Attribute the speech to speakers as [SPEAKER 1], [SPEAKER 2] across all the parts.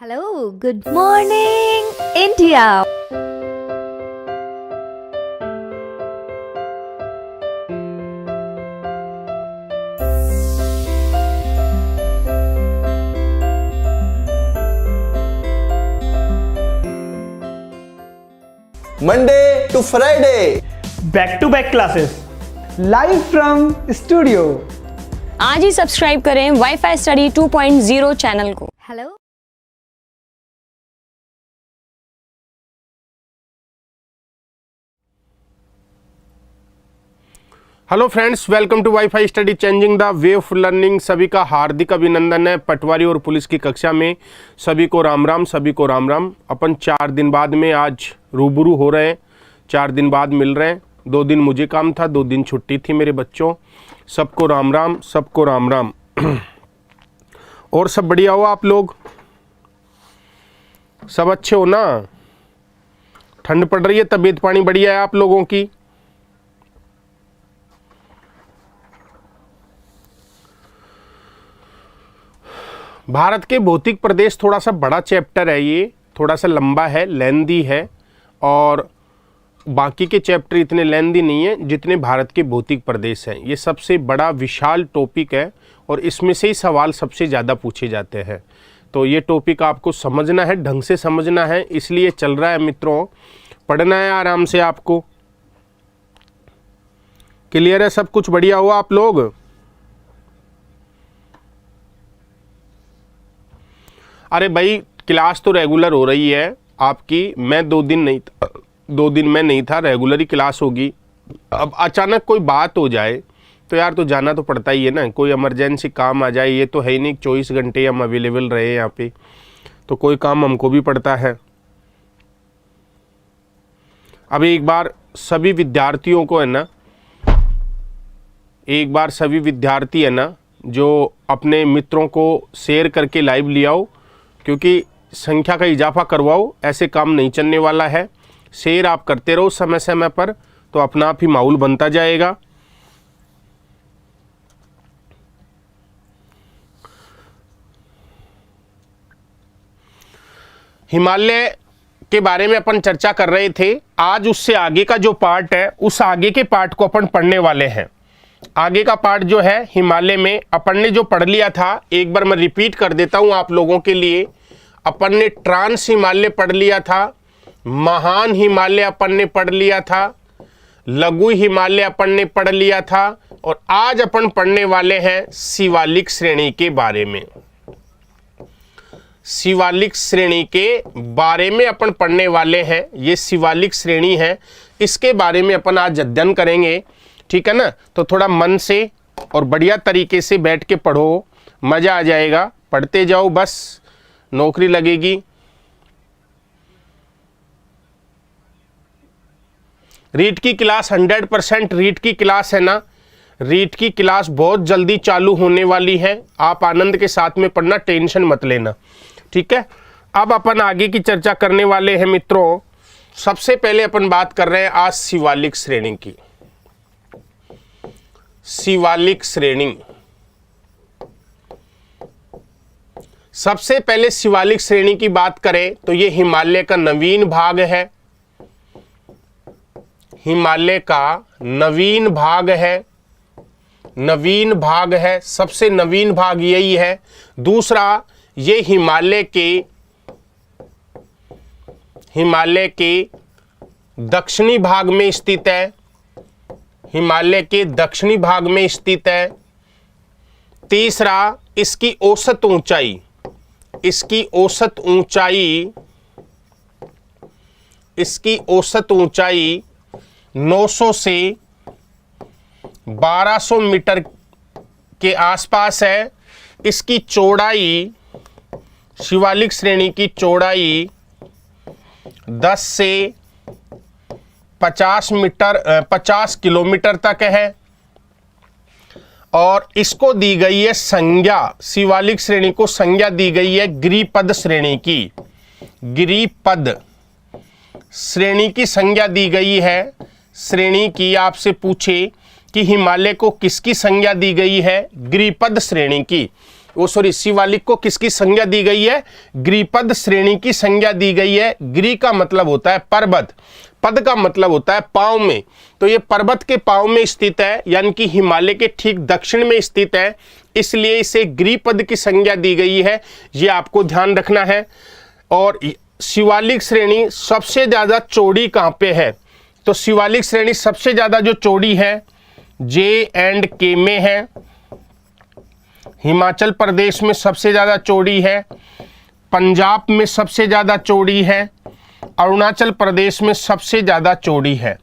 [SPEAKER 1] Hello, good morning, India.
[SPEAKER 2] Monday to Friday.
[SPEAKER 3] Back classes live from studio.
[SPEAKER 4] आज ही subscribe करें WiFi study 2.0 channel को।
[SPEAKER 1] Hello.
[SPEAKER 5] Hello friends, welcome to WiFi study changing the way of learning. सभी का हार्दिक अभिनंदन है। पटवारी और police की कक्षा में सभी को राम राम, सभी को राम राम। अपन 4 दिन बाद में आज रूबरू हो रहे हैं, 4 दिन बाद मिल रहे हैं। 2 दिन मुझे काम था, 2 दिन छुट्टी थी मेरे बच्चों। सबको राम राम, सबको राम राम। और सब बढ़िया हो आप लोग? सब अच्छे हो ना? ठंड पड़ रही है, तबीयत पानी बढ़िया है आप लोगों की? भारत के भौतिक प्रदेश थोड़ा सा बड़ा चैप्टर है, ये थोड़ा सा लंबा है, लेंदी है, और बाकी के चैप्टर इतने लेंदी नहीं है जितने भारत के भौतिक प्रदेश हैं। ये सबसे बड़ा विशाल टॉपिक है और इसमें से ही सवाल सबसे ज़्यादा पूछे जाते हैं। तो ये टॉपिक आपको समझना है, ढंग से समझना है, इसलिए चल रहा है मित्रों। पढ़ना है आराम से आपको। क्लियर है? सब कुछ बढ़िया हुआ आप लोग? अरे भाई, क्लास तो रेगुलर हो रही है आपकी। मैं 2 दिन नहीं था, 2 दिन में नहीं था, रेगुलर ही क्लास होगी। अब अचानक कोई बात हो जाए तो यार तो जाना तो पड़ता ही है ना। कोई इमरजेंसी काम आ जाए, ये तो है ही नहीं 24 घंटे हम अवेलेबल रहे यहाँ पे, तो कोई काम हमको भी पड़ता है। अब एक बार सभी विद्यार्थियों को है ना, एक बार सभी विद्यार्थी है ना जो अपने मित्रों को शेयर करके लाइव ले आओ, क्योंकि संख्या का इजाफा करवाओ। ऐसे काम नहीं चलने वाला है। शेयर आप करते रहो समय समय पर, तो अपना आप ही माहौल बनता जाएगा। हिमालय के बारे में अपन चर्चा कर रहे थे। आज उससे आगे का जो पार्ट है, उस आगे के पार्ट को अपन पढ़ने वाले हैं। आगे का पार्ट जो है हिमालय में अपन ने जो पढ़ लिया था, एक बार मैं रिपीट कर देता हूं आप लोगों के लिए। अपन ने ट्रांस हिमालय पढ़ लिया था, महान हिमालय अपन ने पढ़ लिया था, लघु हिमालय अपन ने पढ़ लिया था, और आज अपन पढ़ने वाले हैं शिवालिक श्रेणी के बारे में। शिवालिक श्रेणी के बारे में अपन पढ़ने वाले हैं। ये शिवालिक श्रेणी है, इसके बारे में अपन आज अध्ययन करेंगे। ठीक है ना? तो थोड़ा मन से और बढ़िया तरीके से बैठ के पढ़ो, मज़ा आ जाएगा। पढ़ते जाओ, बस नौकरी लगेगी। रीट की क्लास 100% रीट की क्लास है ना। रीट की क्लास बहुत जल्दी चालू होने वाली है। आप आनंद के साथ में पढ़ना, टेंशन मत लेना। ठीक है? अब अपन आगे की चर्चा करने वाले हैं मित्रों। सबसे पहले अपन बात कर रहे हैं आज शिवालिक श्रेणी की। शिवालिक श्रेणी, सबसे पहले शिवालिक श्रेणी की बात करें तो ये हिमालय का नवीन भाग है। हिमालय का नवीन भाग है, नवीन भाग है, सबसे नवीन भाग यही है। दूसरा, ये हिमालय के दक्षिणी भाग में स्थित है। हिमालय के दक्षिणी भाग में स्थित है। तीसरा, इसकी औसत ऊंचाई, इसकी औसत ऊंचाई 900 से 1200 मीटर के आसपास है। इसकी चौड़ाई, शिवालिक श्रेणी की चौड़ाई 10 से 50 किलोमीटर तक है। और इसको दी गई है संज्ञा, शिवालिक श्रेणी को संज्ञा दी गई है गिरिपद श्रेणी की। गिरिपद श्रेणी की संज्ञा दी गई है। श्रेणी की आपसे पूछे कि हिमालय को किसकी संज्ञा दी गई है? गिरिपद श्रेणी की। शिवालिक को किसकी संज्ञा दी गई है? गिरिपद श्रेणी की संज्ञा दी गई है। गिरि का मतलब होता है पर्वत, पद का मतलब होता है पांव में, तो ये पर्वत के पांव में स्थित है, यानी कि हिमालय के ठीक दक्षिण में स्थित है, इसलिए इसे गिरिपद की संज्ञा दी गई है। ये आपको ध्यान रखना है। और शिवालिक श्रेणी सबसे ज्यादा चौड़ी कहाँ पे है? तो शिवालिक श्रेणी सबसे ज्यादा जो चौड़ी है J&K में है, हिमाचल प्रदेश में सबसे ज्यादा चौड़ी है, पंजाब में सबसे ज्यादा चौड़ी है, अरुणाचल प्रदेश में सबसे ज्यादा चौड़ी है।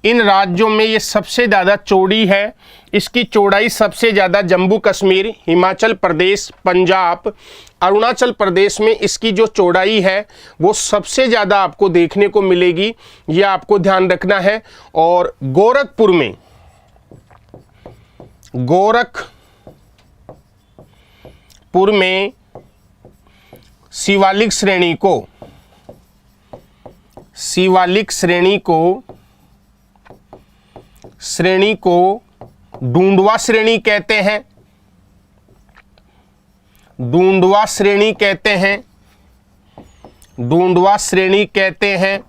[SPEAKER 5] इन राज्यों में ये सबसे ज्यादा चौड़ी है। इसकी चौड़ाई सबसे ज्यादा जम्मू कश्मीर, हिमाचल प्रदेश, पंजाब, अरुणाचल प्रदेश में इसकी जो चौड़ाई है वो सबसे ज्यादा आपको देखने को मिलेगी, ये आपको ध्यान रखना है। और गोरखपुर में शिवालिक श्रेणी को डूंडवा श्रेणी कहते हैं, डूंडवा श्रेणी कहते हैं।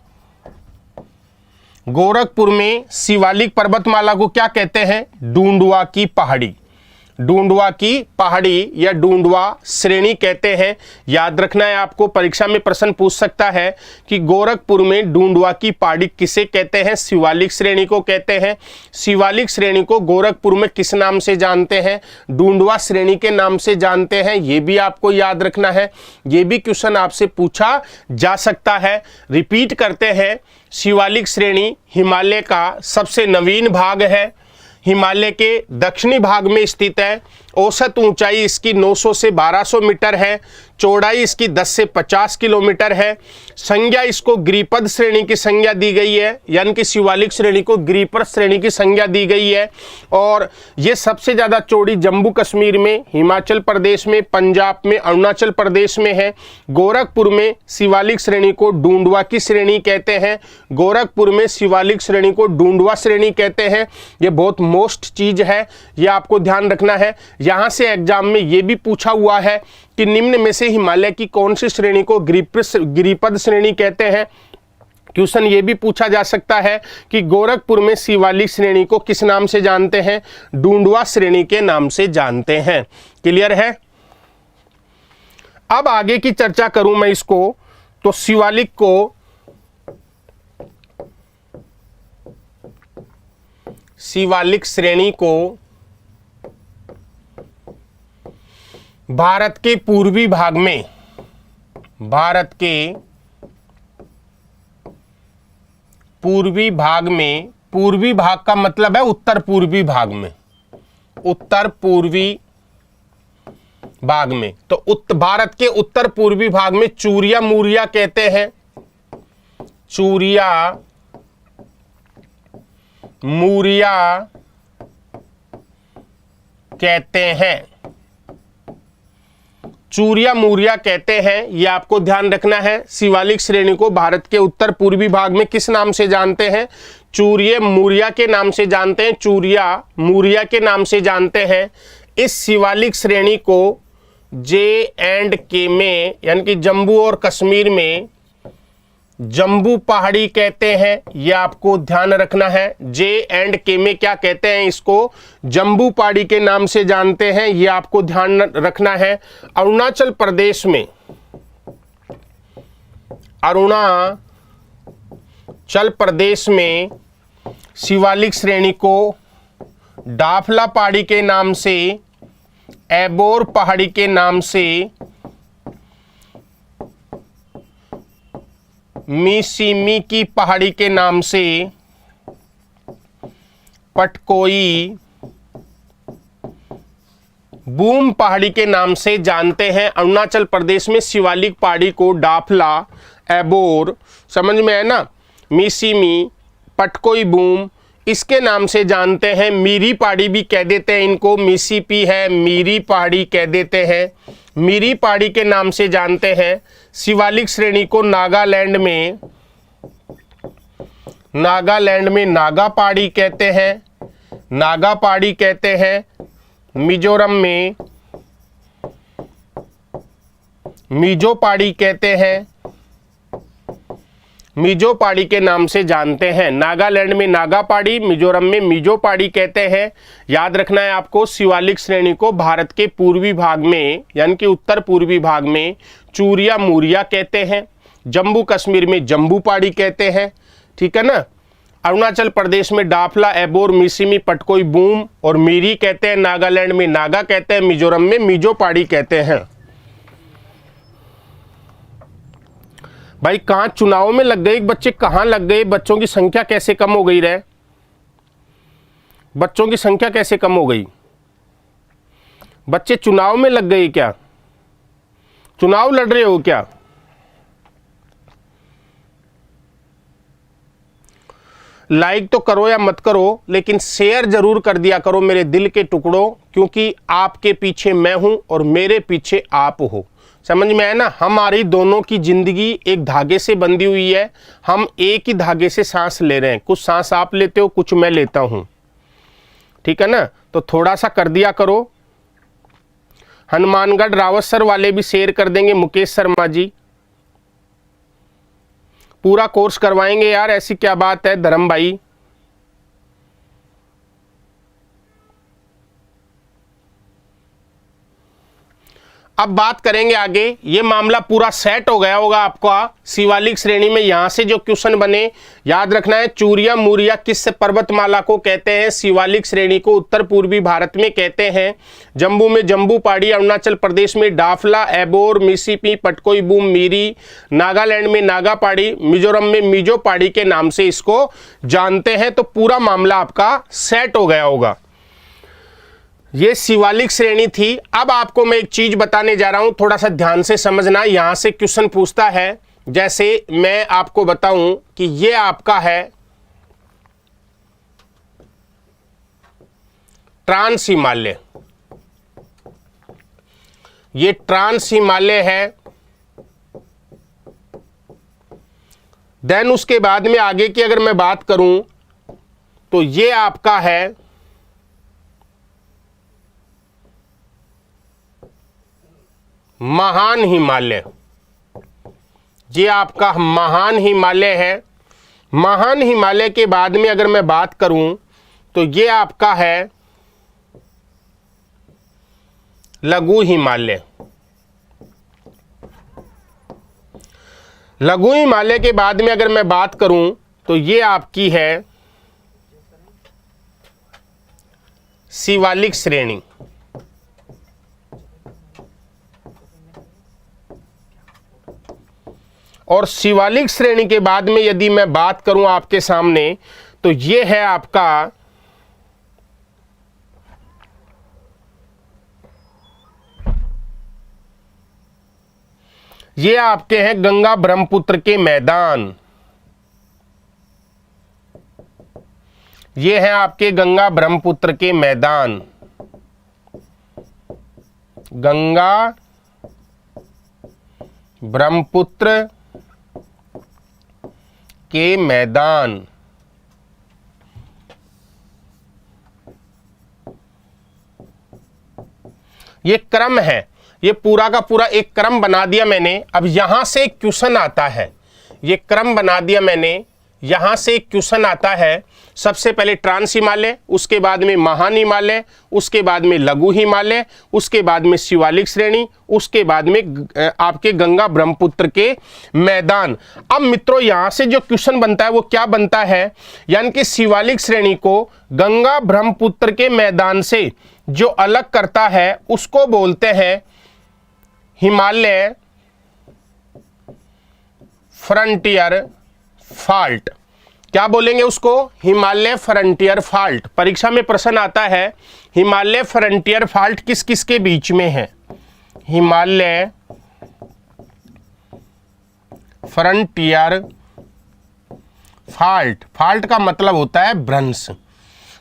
[SPEAKER 5] गोरखपुर में शिवालिक पर्वतमाला को क्या कहते हैं? डूंडवा की पहाड़ी या डूंडवा श्रेणी कहते हैं। याद रखना है आपको, परीक्षा में प्रश्न पूछ सकता है कि गोरखपुर में डूंडवा की पहाड़ी किसे कहते हैं? शिवालिक श्रेणी को कहते हैं। शिवालिक श्रेणी को गोरखपुर में किस नाम से जानते हैं? डूंडवा श्रेणी के नाम से जानते हैं। ये भी आपको याद रखना है, ये भी क्वेश्चन आपसे पूछा जा सकता है। रिपीट करते हैं, शिवालिक श्रेणी हिमालय का सबसे नवीन भाग है, हिमालय के दक्षिणी भाग में स्थित है। औसत ऊंचाई इसकी 900 से 1200 मीटर है, चौड़ाई इसकी 10 से 50 किलोमीटर है। संज्ञा इसको गिरिपद श्रेणी की संज्ञा दी गई है, यानी कि शिवालिक श्रेणी को गिरिपद श्रेणी की संज्ञा दी गई है। और ये सबसे ज़्यादा चौड़ी जम्मू कश्मीर में, हिमाचल प्रदेश में, पंजाब में, अरुणाचल प्रदेश में है। गोरखपुर में शिवालिक श्रेणी को डूंडवा की श्रेणी कहते हैं, गोरखपुर में शिवालिक श्रेणी को डूंडवा श्रेणी कहते हैं। ये बहुत मोस्ट चीज़ है, ये आपको ध्यान रखना है। यहाँ से एग्जाम में ये भी पूछा हुआ है कि निम्न में से हिमालय की कौन सी श्रेणी को गिरिपद श्रेणी कहते हैं। क्वेश्चन ये भी पूछा जा सकता है कि गोरखपुर में शिवालिक श्रेणी को किस नाम से जानते हैं? डूंडवा श्रेणी के नाम से जानते हैं। क्लियर है? अब आगे की चर्चा करूं मैं इसको, तो शिवालिक श्रेणी को भारत के पूर्वी भाग में, पूर्वी भाग का मतलब है उत्तर पूर्वी भाग में, तो भारत के उत्तर पूर्वी भाग में चूरिया मूरिया कहते हैं, चूरिया मूरिया कहते हैं, चूरिया मूरिया कहते हैं। ये आपको ध्यान रखना है। शिवालिक श्रेणी को भारत के उत्तर पूर्वी भाग में किस नाम से जानते हैं? चूरिया मूरिया के नाम से जानते हैं, चूरिया मूरिया के नाम से जानते हैं। इस शिवालिक श्रेणी को J&K में, यानी कि जम्मू और कश्मीर में जम्बू पहाड़ी कहते हैं। ये आपको ध्यान रखना है। J&K में क्या कहते हैं? इसको जम्बू पहाड़ी के नाम से जानते हैं, ये आपको ध्यान रखना है। अरुणाचल प्रदेश में शिवालिक श्रेणी को डाफला पहाड़ी के नाम से, एबोर पहाड़ी के नाम से, मिसिमी की पहाड़ी के नाम से, पटकोई बूम पहाड़ी के नाम से जानते हैं। अरुणाचल प्रदेश में शिवालिक पहाड़ी को डाफला, एबोर, समझ में है ना, मिसिमी, पटकोई बूम, इसके नाम से जानते हैं। मीरी पहाड़ी भी कह देते हैं इनको, मिसिपी है, मीरी पहाड़ी कह देते हैं, मीरी पहाड़ी के नाम से जानते हैं। शिवालिक श्रेणी को नागालैंड में नागा पहाड़ी कहते हैं, नागा पहाड़ी कहते हैं। मिजोरम में मीजो पहाड़ी कहते हैं, मीजो पहाड़ी के नाम से जानते हैं। नागालैंड में नागा पहाड़ी, मिजोरम में मीजो पहाड़ी कहते हैं। याद रखना है आपको, शिवालिक श्रेणी को भारत के पूर्वी भाग में यानी कि उत्तर पूर्वी भाग में चूरिया मूरिया कहते हैं, जम्मू कश्मीर में जम्बू पहाड़ी कहते हैं, ठीक है ना। अरुणाचल प्रदेश में डाफला, एबोर, मिसिमी, पटकोई, बूम और मीरी कहते हैं। नागालैंड में नागा कहते हैं, मिजोरम में मीजो पहाड़ी कहते हैं। भाई कहाँ चुनाव में लग गए बच्चे, कहाँ लग गए? बच्चों की संख्या कैसे कम हो गई रे? बच्चों की संख्या कैसे कम हो गई? बच्चे चुनाव में लग गए क्या? चुनाव लड़ रहे हो क्या? लाइक तो करो या मत करो, लेकिन शेयर जरूर कर दिया करो मेरे दिल के टुकड़ों, क्योंकि आपके पीछे मैं हूं और मेरे पीछे आप हो। समझ में आया ना? हमारी दोनों की जिंदगी एक धागे से बंधी हुई है, हम एक ही धागे से सांस ले रहे हैं। कुछ सांस आप लेते हो, कुछ मैं लेता हूं, ठीक है ना। तो थोड़ा सा कर दिया करो। हनुमानगढ़ रावतसर वाले भी शेयर कर देंगे। मुकेश शर्मा जी, पूरा कोर्स करवाएंगे यार, ऐसी क्या बात है धर्म भाई। अब बात करेंगे आगे। ये मामला पूरा सेट हो गया होगा आपका शिवालिक श्रेणी में। यहां से जो क्वेश्चन बने याद रखना है। चूरिया मूरिया किस पर्वतमाला को कहते हैं? शिवालिक श्रेणी को उत्तर पूर्वी भारत में कहते हैं। जम्मू में जम्बू पहाड़ी, अरुणाचल प्रदेश में डाफला, एबोर, मिसिपी, पटकोई, बूम, मीरी, नागालैंड में नागा पहाड़ी, मिजोरम में मीजो पहाड़ी के नाम से इसको जानते हैं। तो पूरा मामला आपका सेट हो गया होगा। ये शिवालिक श्रेणी थी। अब आपको मैं एक चीज बताने जा रहा हूं, थोड़ा सा ध्यान से समझना। यहां से क्वेश्चन पूछता है, जैसे मैं आपको बताऊं कि ये आपका है ट्रांस हिमालय, ये ट्रांस हिमालय है। देन उसके बाद में आगे की अगर मैं बात करूं तो ये आपका है महान हिमालय। ये आपका महान हिमालय है। महान हिमालय के बाद में अगर मैं बात करूं तो ये आपका है लघु हिमालय। लघु हिमालय के बाद में अगर मैं बात करूं तो ये आपकी है शिवालिक श्रेणी। और शिवालिक श्रेणी के बाद में यदि मैं बात करूं आपके सामने तो ये है आपका ये आपके हैं गंगा ब्रह्मपुत्र के मैदान। ये हैं आपके गंगा ब्रह्मपुत्र के मैदान। गंगा ब्रह्मपुत्र के मैदान। ये क्रम है, ये पूरा का पूरा एक क्रम बना दिया मैंने। अब यहां से एक क्वेश्चन आता है, ये क्रम बना दिया मैंने। यहां से एक क्वेश्चन आता है, सबसे पहले ट्रांस हिमालय, उसके बाद में महान हिमालय, उसके बाद में लघु हिमालय, उसके बाद में शिवालिक श्रेणी, उसके बाद में आपके गंगा ब्रह्मपुत्र के मैदान। अब मित्रों यहां से जो क्वेश्चन बनता है वो क्या बनता है, यानी कि शिवालिक श्रेणी को गंगा ब्रह्मपुत्र के मैदान से जो अलग करता है उसको बोलते हैं हिमालय फ्रंटियर फॉल्ट। क्या बोलेंगे उसको? Himalaya frontier fault. परीक्षा में प्रश्न आता है हिमालय फ्रंटियर फॉल्ट किस किस के बीच में है? हिमालय फ्रंटियर फॉल्ट, फॉल्ट का मतलब होता है भ्रंश।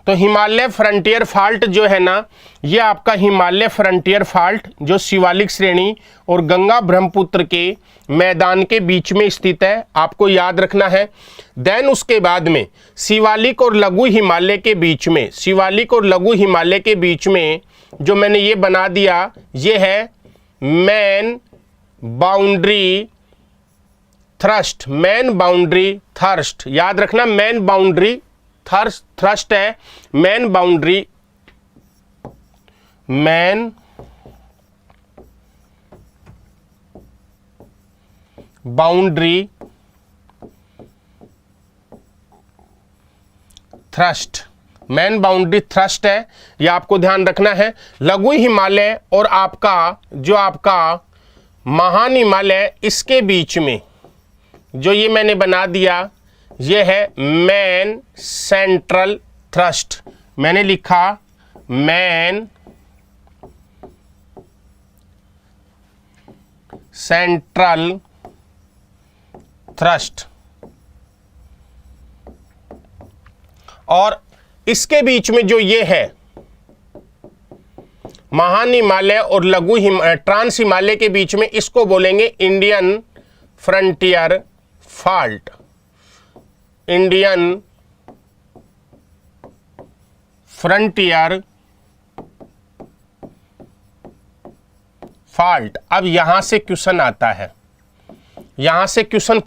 [SPEAKER 5] तो हिमालय फ्रंटियर फॉल्ट जो है ना, ये आपका हिमालय फ्रंटियर फॉल्ट जो शिवालिक श्रेणी और गंगा ब्रह्मपुत्र के मैदान के बीच में स्थित है, आपको याद रखना है। देन उसके बाद में शिवालिक और लघु हिमालय के बीच में, शिवालिक और लघु हिमालय के बीच में जो मैंने ये बना दिया, ये है man boundary thrust, main boundary thrust, याद रखना मेन बाउंड्री थ्रस्ट है, main boundary thrust, main boundary thrust है, यह आपको ध्यान रखना है। लघु हिमालय और आपका महान हिमालय, इसके बीच में जो ये मैंने बना दिया, ये है मेन सेंट्रल थ्रस्ट। मैंने लिखा मेन सेंट्रल थ्रस्ट, और इसके बीच में जो ये है महान हिमालय और लघु ट्रांस हिमालय के बीच में, इसको बोलेंगे Indian frontier fault, Indian frontier fault. अब यहां से क्वेश्चन आता है, यहां से क्वेश्चन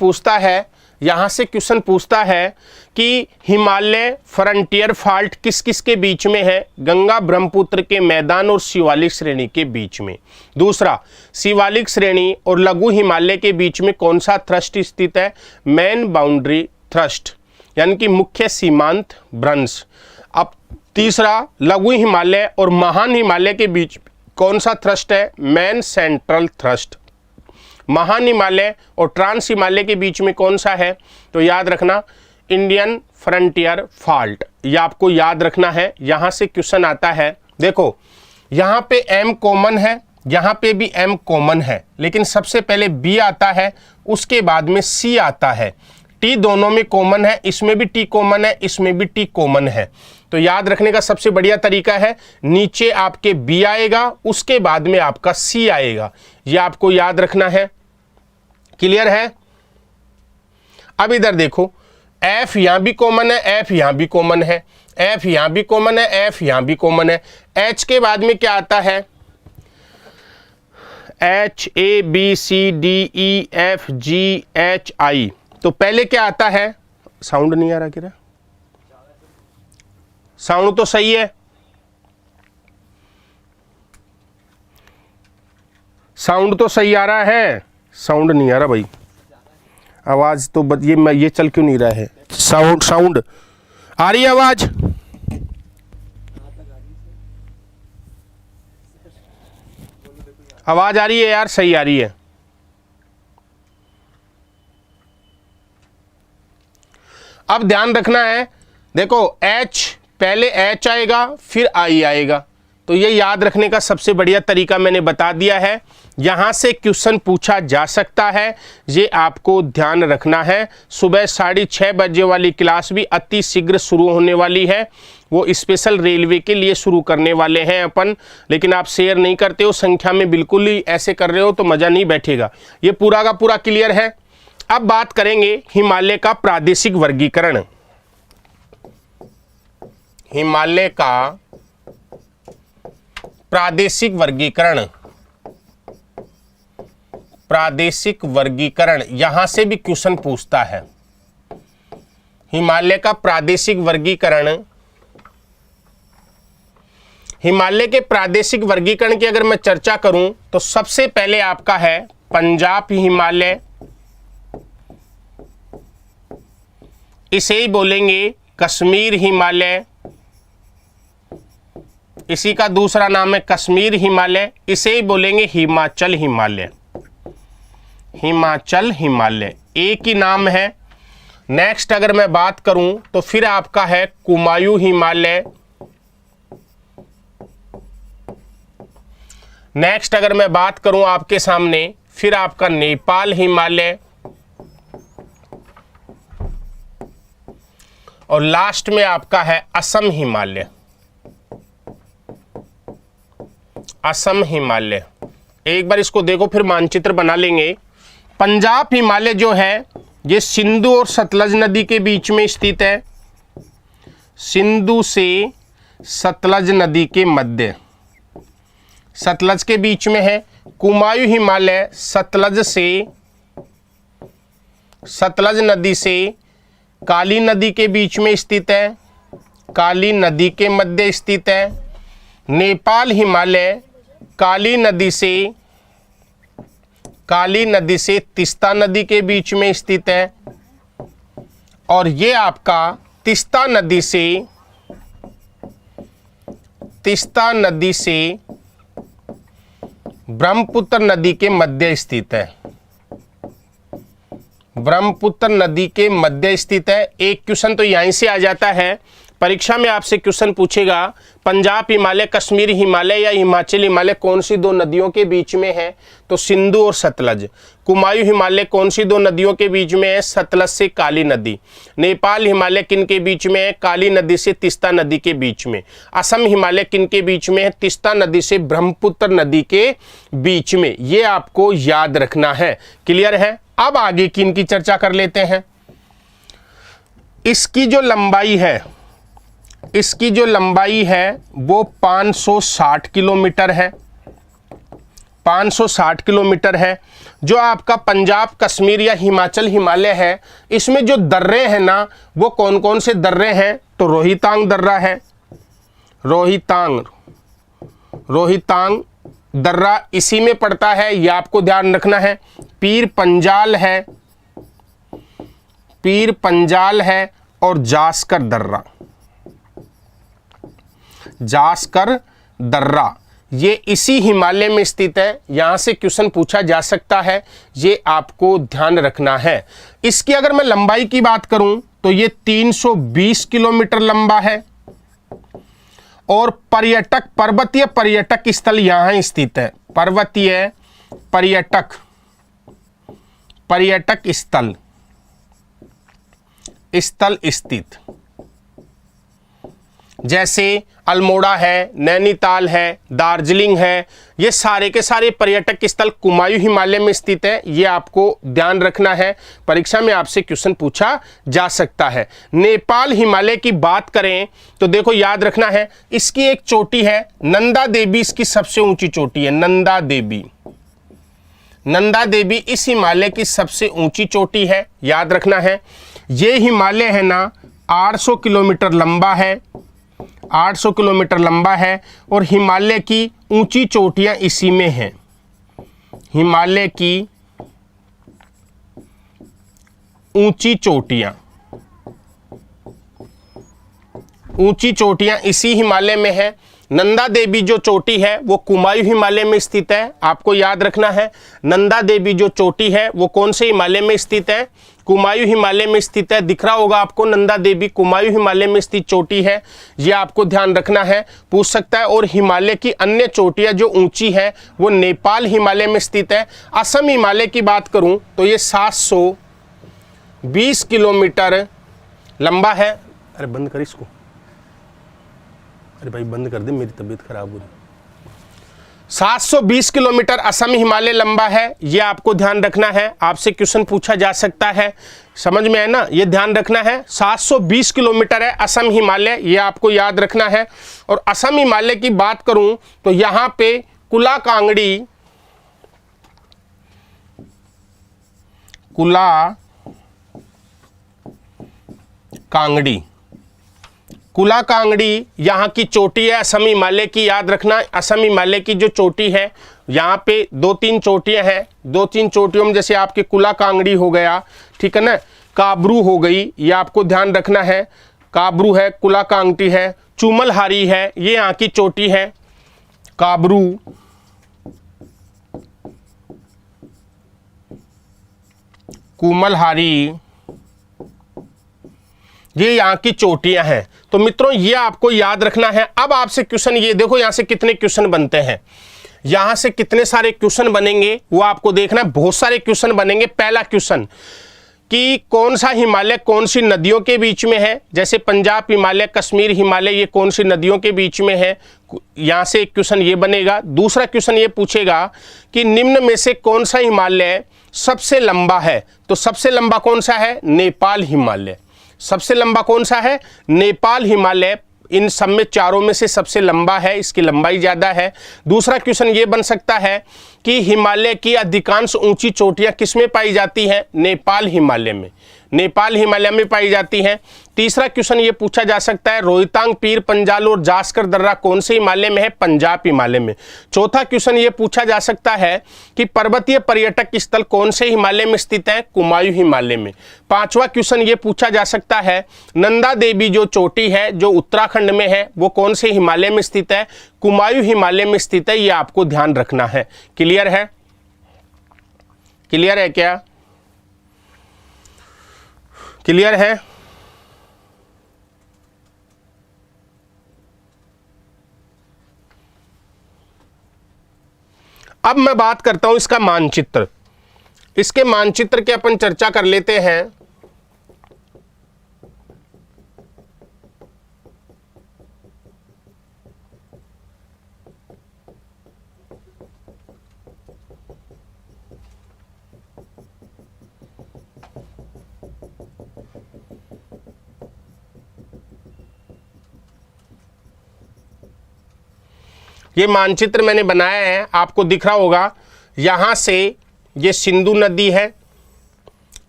[SPEAKER 5] पूछता है कि हिमालय फ्रंटियर फॉल्ट किस किस के बीच में है? गंगा ब्रह्मपुत्र के मैदान और शिवालिक श्रेणी के बीच में। दूसरा, शिवालिक श्रेणी और लघु हिमालय के बीच में कौन सा थ्रस्ट स्थित है? मेन बाउंड्री थ्रस्ट, यानी कि मुख्य सीमांत भ्रंश। अब तीसरा, लघु हिमालय और महान हिमालय के बीच कौन सा थ्रस्ट है? Main central thrust. महान हिमालय और ट्रांस हिमालय के बीच में कौन सा है? तो याद रखना इंडियन फ्रंटियर फॉल्ट, यह आपको याद रखना है, यहां से क्वेश्चन आता है। देखो यहां पे m कॉमन है, यहां पे भी m कॉमन है, लेकिन सबसे पहले b आता है, उसके बाद में c आता है। t दोनों में कॉमन है, इसमें भी t कॉमन है, इसमें भी t कॉमन है। तो याद रखने का सबसे बढ़िया तरीका है, नीचे आपके b आएगा, उसके बाद में आपका c आएगा, यह आपको याद रखना है। क्लियर है? अब इधर देखो, f यहां भी कॉमन है, f यहां भी कॉमन है, f यहां भी कॉमन है, f यहां भी कॉमन है। h के बाद में क्या आता है? h a b c d e f g h i। तो पहले क्या आता है? साउंड नहीं आ रहा क्या? साउंड तो सही है, साउंड तो सही आ रहा है, साउंड नहीं आ रहा भाई, आवाज तो ये चल क्यों नहीं रहा है? साउंड आ रही है आवाज? आवाज आ रही है यार, सही आ रही है। अब ध्यान रखना है, देखो H, पहले H आएगा फिर I आएगा, तो ये याद रखने का सबसे बढ़िया तरीका मैंने बता दिया है। यहां से क्वेश्चन पूछा जा सकता है, ये आपको ध्यान रखना है। सुबह 6:30 बजे वाली क्लास भी अति शीघ्र शुरू होने वाली है, वो स्पेशल रेलवे के लिए शुरू करने वाले हैं अपन, लेकिन आप शेयर नहीं करते हो, संख्या में बिल्कुल ही ऐसे कर रहे हो तो मज़ा नहीं बैठेगा। ये पूरा का पूरा क्लियर है। अब बात करेंगे हिमालय का प्रादेशिक वर्गीकरण। हिमालय का प्रादेशिक वर्गीकरण, प्रादेशिक वर्गीकरण, यहां से भी क्वेश्चन पूछता है। हिमालय का प्रादेशिक वर्गीकरण, हिमालय के प्रादेशिक वर्गीकरण की अगर मैं चर्चा करूं तो सबसे पहले आपका है पंजाब हिमालय, इसे ही बोलेंगे कश्मीर हिमालय, इसी का दूसरा नाम है कश्मीर हिमालय, इसे ही बोलेंगे हिमाचल हिमालय, हिमाचल हिमालय एक ही नाम है। नेक्स्ट अगर मैं बात करूं तो फिर आपका है कुमायूं हिमालय, नेक्स्ट अगर मैं बात करूं आपके सामने फिर आपका नेपाल हिमालय, और लास्ट में आपका है असम हिमालय, असम हिमालय। एक बार इसको देखो फिर मानचित्र बना लेंगे। पंजाब हिमालय जो है ये सिंधु और सतलज नदी के बीच में स्थित है, सिंधु से सतलज नदी के मध्य, सतलज के बीच में है। कुमायूं हिमालय सतलज नदी से काली नदी के बीच में स्थित है, काली नदी के मध्य स्थित है। नेपाल हिमालय काली नदी से तीस्ता नदी के बीच में स्थित है, और ये आपका तीस्ता नदी से ब्रह्मपुत्र नदी के मध्य स्थित है, ब्रह्मपुत्र नदी के मध्य स्थित है। एक क्वेश्चन तो यहीं से आ जाता है, परीक्षा में आपसे क्वेश्चन पूछेगा पंजाब हिमालय, कश्मीर हिमालय या हिमाचल हिमालय कौन सी दो नदियों के बीच में है, तो सिंधु और सतलज। कुमायूं हिमालय कौन सी दो नदियों के बीच में है, सतलज से काली नदी। नेपाल हिमालय किन के बीच में है, काली नदी से तीस्ता नदी के बीच में। असम हिमालय किन के बीच में है, तीस्ता नदी से ब्रह्मपुत्र नदी के बीच में। ये आपको याद रखना है। क्लियर है? अब आगे किन की चर्चा कर लेते हैं। इसकी जो लंबाई है वो 560 किलोमीटर है, 560 किलोमीटर है। जो आपका पंजाब, कश्मीर या हिमाचल हिमालय है, इसमें जो दर्रे हैं ना, वो कौन कौन से दर्रे हैं, तो रोहितांग दर्रा है, रोहितांग दर्रा इसी में पड़ता है, ये आपको ध्यान रखना है। पीर पंजाल है और जास्कर दर्रा ये इसी हिमालय में स्थित है। यहां से क्वेश्चन पूछा जा सकता है, ये आपको ध्यान रखना है। इसकी अगर मैं लंबाई की बात करूं तो ये 320 किलोमीटर लंबा है, और पर्वतीय पर्यटक स्थल यहां स्थित है, पर्वतीय पर्यटक स्थल स्थित, जैसे अल्मोड़ा है, नैनीताल है, दार्जिलिंग है। ये सारे के सारे पर्यटक स्थल कुमायूं हिमालय में स्थित है, ये आपको ध्यान रखना है। परीक्षा में आपसे क्वेश्चन पूछा जा सकता है। नेपाल हिमालय की बात करें तो देखो याद रखना है, इसकी एक चोटी है नंदा देवी, इसकी सबसे ऊंची चोटी है नंदा देवी इस हिमालय की सबसे ऊंची चोटी है, याद रखना है। ये हिमालय है ना 800 किलोमीटर लंबा है, 800 किलोमीटर लंबा है, और हिमालय की ऊंची चोटियां इसी में हैं। हिमालय की ऊंची चोटियां इसी हिमालय में है। नंदा देवी जो चोटी है वो कुमायूं हिमालय में स्थित है, आपको याद रखना है। नंदा देवी जो चोटी है वो कौन से हिमालय में स्थित है, कुमायूं हिमालय में स्थित है। दिख रहा होगा आपको, नंदा देवी कुमायूं हिमालय में स्थित चोटी है, ये आपको ध्यान रखना है, पूछ सकता है। और हिमालय की अन्य चोटियां जो ऊंची है वो नेपाल हिमालय में स्थित है। असम हिमालय की बात करूं तो ये 720 किलोमीटर लंबा है। अरे बंद कर इसको, अरे भाई बंद कर दे, मेरी तबीयत खराब हो रही। 720 किलोमीटर असम हिमालय लंबा है, ये आपको ध्यान रखना है। आपसे क्वेश्चन पूछा जा सकता है, समझ में है ना, ये ध्यान रखना है। 720 किलोमीटर है असम हिमालय, ये आपको याद रखना है। और असम हिमालय की बात करूं तो यहां पे कुला कांगड़ी यहाँ की चोटी है असम हिमालय की, याद रखना। असम हिमालय की जो चोटी है, यहाँ पे 2-3 चोटियाँ हैं, 2-3 चोटियों में जैसे आपके कुला कांगड़ी हो गया, ठीक है ना, काबरू हो गई, ये आपको ध्यान रखना है। काबरू है, कुला कांगड़ी है, चुमलहारी है, ये यहाँ की चोटी है। काबरू, कुमलहारी, ये यहाँ की चोटियां हैं। तो मित्रों ये आपको याद रखना है। अब आपसे क्वेश्चन ये देखो, यहां से कितने क्वेश्चन बनते हैं, यहां से कितने सारे क्वेश्चन बनेंगे वो आपको देखना है। बहुत सारे क्वेश्चन बनेंगे। पहला क्वेश्चन कि कौन सा हिमालय कौन सी नदियों के बीच में है, जैसे पंजाब हिमालय, कश्मीर हिमालय, ये कौन सी नदियों के बीच में है, यहां से एक क्वेश्चन ये बनेगा। दूसरा क्वेश्चन ये पूछेगा कि निम्न में से कौन सा हिमालय सबसे लंबा है, तो सबसे लंबा कौन सा है, नेपाल हिमालय। सबसे लंबा कौन सा है, नेपाल हिमालय। इन सब में चारों में से सबसे लंबा है, इसकी लंबाई ज़्यादा है। दूसरा क्वेश्चन ये बन सकता है कि हिमालय की अधिकांश ऊंची चोटियां किस में पाई जाती हैं? नेपाल हिमालय में, नेपाल हिमालय में पाई जाती हैं। तीसरा क्वेश्चन ये पूछा जा सकता है रोहतांग, पीर पंजाल और जास्कर दर्रा कौन से हिमालय में है? पंजाब हिमालय में। चौथा क्वेश्चन ये पूछा जा सकता है कि पर्वतीय पर्यटक स्थल कौन से हिमालय में स्थित है? कुमायूं हिमालय में। पांचवा क्वेश्चन ये पूछा जा सकता है नंदा देवी जो चोटी है जो उत्तराखंड में है वो कौन से हिमालय में स्थित है? कुमायूं हिमालय में स्थित है। ये आपको ध्यान रखना है। क्लियर है? क्लियर है क्या? क्लियर है? अब मैं बात करता हूं इसका मानचित्र। इसके मानचित्र की अपन चर्चा कर लेते हैं। ये मानचित्र मैंने बनाया है, आपको दिख रहा होगा। यहाँ से ये सिंधु नदी है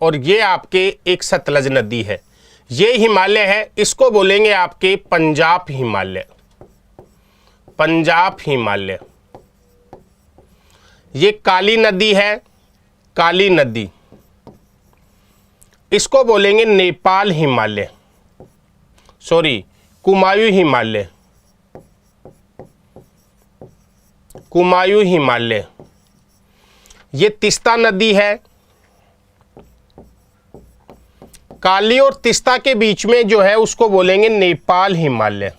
[SPEAKER 5] और ये आपके एक सतलज नदी है। ये हिमालय है, इसको बोलेंगे आपके पंजाब हिमालय, पंजाब हिमालय। ये काली नदी है, काली नदी, इसको बोलेंगे नेपाल हिमालय, सॉरी कुमायूं हिमालय, कुमायूं हिमालय। ये तीस्ता नदी है, काली और तीस्ता के बीच में जो है उसको बोलेंगे नेपाल हिमालय,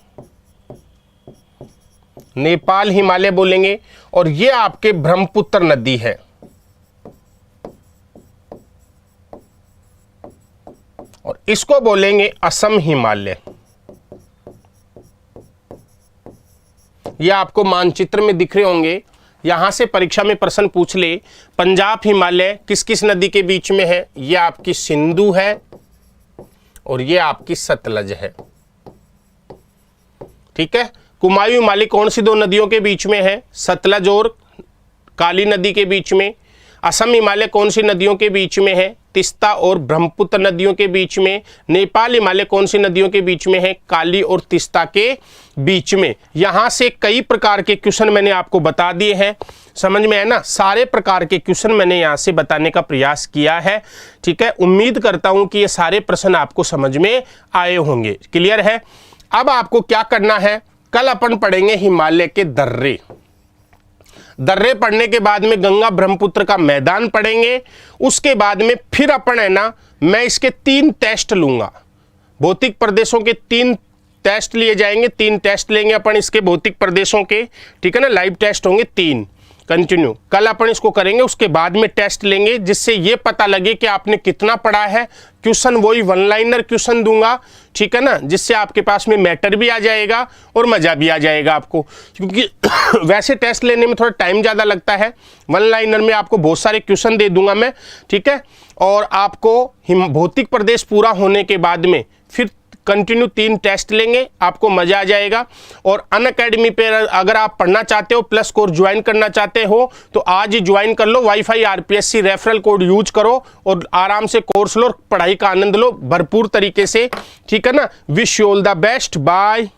[SPEAKER 5] नेपाल हिमालय बोलेंगे। और ये आपके ब्रह्मपुत्र नदी है, और इसको बोलेंगे असम हिमालय। ये आपको मानचित्र में दिख रहे होंगे। यहां से परीक्षा में प्रश्न पूछ ले पंजाब हिमालय किस किस नदी के बीच में है? ये आपकी सिंधु है और ये आपकी सतलज है। ठीक है। कुमायूं हिमालय कौन सी दो नदियों के बीच में है? सतलज और काली नदी के बीच में। असम हिमालय कौन सी नदियों के बीच में है? तीस्ता और ब्रह्मपुत्र नदियों के बीच में। नेपाल हिमालय कौन सी नदियों के बीच में है? काली और तीस्ता के बीच में। यहां से कई प्रकार के क्वेश्चन मैंने आपको बता दिए हैं, समझ में है ना? सारे प्रकार के क्वेश्चन मैंने यहां से बताने का प्रयास किया है। ठीक है, उम्मीद करता हूं कि ये सारे प्रश्न आपको समझ में आए होंगे। क्लियर है? अब आपको क्या करना है, कल अपन पढ़ेंगे हिमालय के दर्रे। दर्रे पढ़ने के बाद में गंगा ब्रह्मपुत्र का मैदान पढ़ेंगे। उसके बाद में फिर अपन है ना, मैं इसके 3 टेस्ट लूंगा। भौतिक प्रदेशों के 3 टेस्ट लिए जाएंगे, 3 टेस्ट लेंगे अपन इसके भौतिक प्रदेशों के। ठीक है ना, लाइव टेस्ट होंगे 3 कंटिन्यू। कल अपन इसको करेंगे, उसके बाद में टेस्ट लेंगे जिससे ये पता लगे कि आपने कितना पढ़ा है। क्वेश्चन वही 1 लाइनर क्वेश्चन दूंगा, ठीक है ना, जिससे आपके पास में मैटर भी आ जाएगा और मजा भी आ जाएगा आपको, क्योंकि वैसे टेस्ट लेने में थोड़ा टाइम ज़्यादा लगता है। 1 लाइनर में आपको बहुत सारे क्वेश्चन दे दूंगा मैं। ठीक है, और आपको भौतिक प्रदेश पूरा होने के बाद में फिर कंटिन्यू 3 टेस्ट लेंगे, आपको मजा आ जाएगा। और अनअकैडमी पे अगर आप पढ़ना चाहते हो, प्लस कोर्स ज्वाइन करना चाहते हो, तो आज ही ज्वाइन कर लो। Wifi RPSC referral code use करो और आराम से कोर्स लो, पढ़ाई का आनंद लो भरपूर तरीके से। ठीक है ना, wish you all the best, bye.